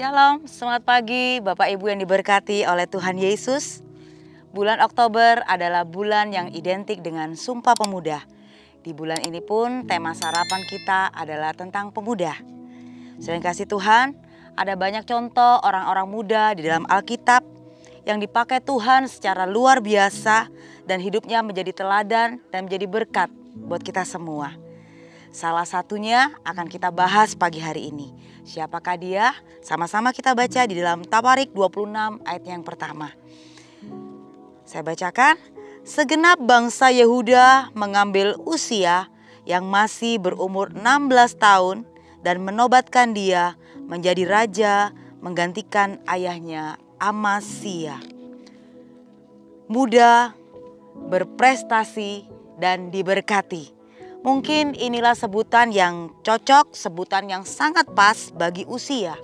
Shalom, selamat pagi Bapak Ibu yang diberkati oleh Tuhan Yesus. Bulan Oktober adalah bulan yang identik dengan Sumpah Pemuda. Di bulan ini pun tema sarapan kita adalah tentang pemuda. Selain kasih Tuhan, ada banyak contoh orang-orang muda di dalam Alkitab yang dipakai Tuhan secara luar biasa dan hidupnya menjadi teladan dan menjadi berkat buat kita semua. Salah satunya akan kita bahas pagi hari ini. Siapakah dia? Sama-sama kita baca di dalam Tawarik 26 ayat yang pertama. Saya bacakan. Segenap bangsa Yehuda mengambil Usia yang masih berumur 16 tahun dan menobatkan dia menjadi raja menggantikan ayahnya Amasya. Muda, berprestasi dan diberkati. Mungkin inilah sebutan yang cocok, sebutan yang sangat pas bagi Usia.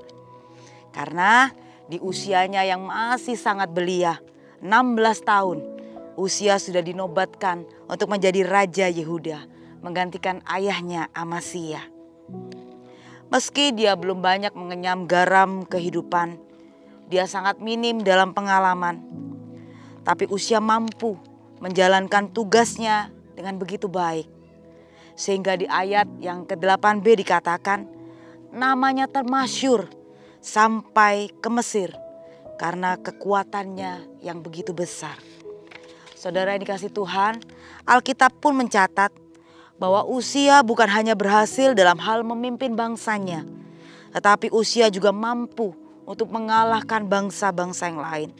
Karena di usianya yang masih sangat belia, 16 tahun, Usia sudah dinobatkan untuk menjadi Raja Yehuda, menggantikan ayahnya Amasya. Meski dia belum banyak mengenyam garam kehidupan, dia sangat minim dalam pengalaman. Tapi Usia mampu menjalankan tugasnya dengan begitu baik. Sehingga di ayat yang ke-8b dikatakan, namanya termasyur sampai ke Mesir karena kekuatannya yang begitu besar. Saudara yang dikasih Tuhan, Alkitab pun mencatat bahwa Usia bukan hanya berhasil dalam hal memimpin bangsanya, tetapi Usia juga mampu untuk mengalahkan bangsa-bangsa yang lain.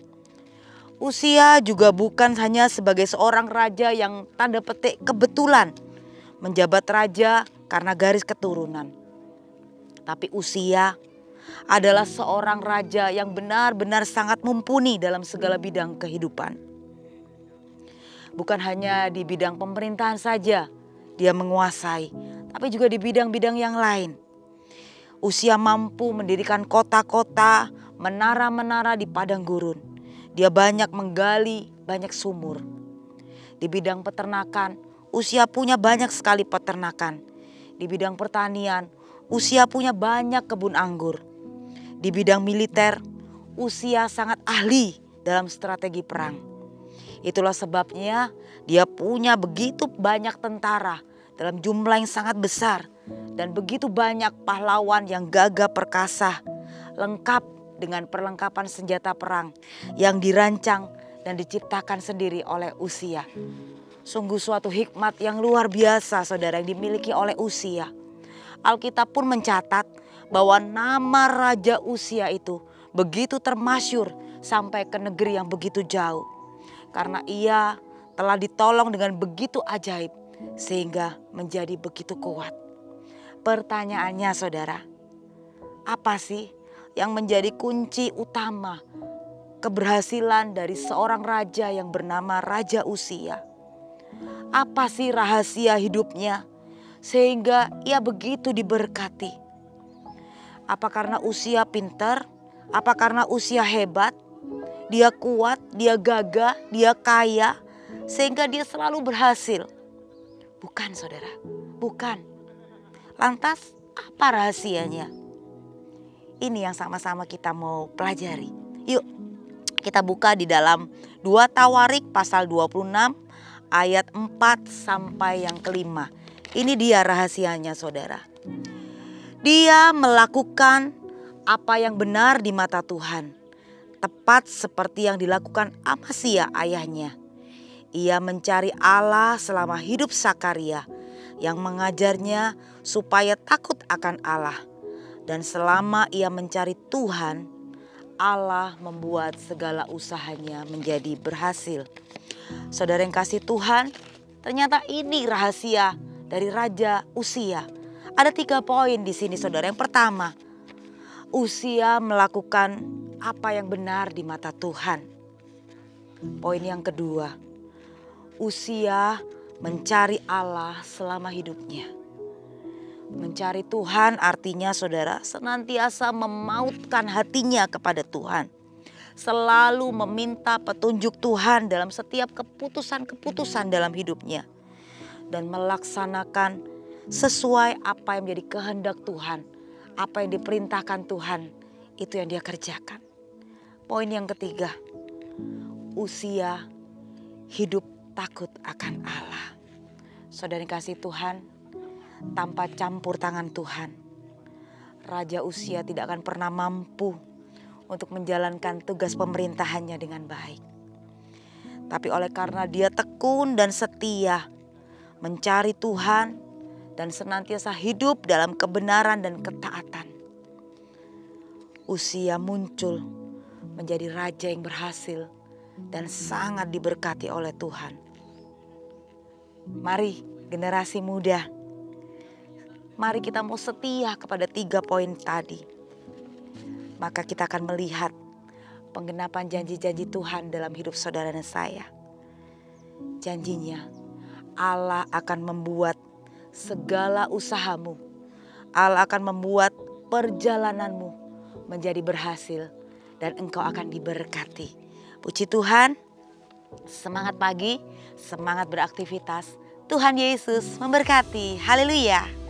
Usia juga bukan hanya sebagai seorang raja yang tanda petik kebetulan menjabat raja karena garis keturunan. Tapi Usia adalah seorang raja yang benar-benar sangat mumpuni dalam segala bidang kehidupan. Bukan hanya di bidang pemerintahan saja dia menguasai, tapi juga di bidang-bidang yang lain. Usia mampu mendirikan kota-kota, menara-menara di padang gurun. Dia banyak menggali banyak sumur. Di bidang peternakan, Usia punya banyak sekali peternakan. Di bidang pertanian, Usia punya banyak kebun anggur. Di bidang militer, Usia sangat ahli dalam strategi perang. Itulah sebabnya dia punya begitu banyak tentara dalam jumlah yang sangat besar. Dan begitu banyak pahlawan yang gagah perkasa, lengkap dengan perlengkapan senjata perang yang dirancang dan diciptakan sendiri oleh Usia. Sungguh suatu hikmat yang luar biasa saudara yang dimiliki oleh Usia. Alkitab pun mencatat bahwa nama Raja Usia itu begitu termasyur sampai ke negeri yang begitu jauh. Karena ia telah ditolong dengan begitu ajaib sehingga menjadi begitu kuat. Pertanyaannya saudara, apa sih yang menjadi kunci utama keberhasilan dari seorang raja yang bernama Raja Usia? Apa sih rahasia hidupnya sehingga ia begitu diberkati? Apa karena Usia pintar? Apa karena Usia hebat? Dia kuat, dia gagah, dia kaya sehingga dia selalu berhasil? Bukan saudara, bukan. Lantas apa rahasianya? Ini yang sama-sama kita mau pelajari. Yuk kita buka di dalam 2 Tawarik pasal 26 ayat 4 sampai yang ke-5. Ini dia rahasianya saudara. Dia melakukan apa yang benar di mata Tuhan. Tepat seperti yang dilakukan Amasya ayahnya. Ia mencari Allah selama hidup Sakaria yang mengajarnya supaya takut akan Allah. Dan selama ia mencari Tuhan, Allah membuat segala usahanya menjadi berhasil. Saudara yang kasih Tuhan, ternyata ini rahasia dari Raja Usia. Ada 3 poin di sini saudara. Yang pertama, Usia melakukan apa yang benar di mata Tuhan. Poin yang kedua, Usia mencari Allah selama hidupnya. Mencari Tuhan artinya saudara senantiasa memautkan hatinya kepada Tuhan. Selalu meminta petunjuk Tuhan dalam setiap keputusan-keputusan dalam hidupnya. Dan melaksanakan sesuai apa yang menjadi kehendak Tuhan. Apa yang diperintahkan Tuhan. itu yang dia kerjakan. Poin yang ketiga, Uzia hidup takut akan Allah. Saudara kasih Tuhan, tanpa campur tangan Tuhan, Raja Uzia tidak akan pernah mampu untuk menjalankan tugas pemerintahannya dengan baik. Tapi oleh karena dia tekun dan setia mencari Tuhan dan senantiasa hidup dalam kebenaran dan ketaatan, Uzia muncul menjadi raja yang berhasil dan sangat diberkati oleh Tuhan. Mari generasi muda, mari kita mau setia kepada 3 poin tadi. Maka kita akan melihat penggenapan janji-janji Tuhan dalam hidup saudara dan saya. Janjinya, Allah akan membuat segala usahamu, Allah akan membuat perjalananmu menjadi berhasil dan engkau akan diberkati. Puji Tuhan, semangat pagi, semangat beraktivitas. Tuhan Yesus memberkati. Haleluya.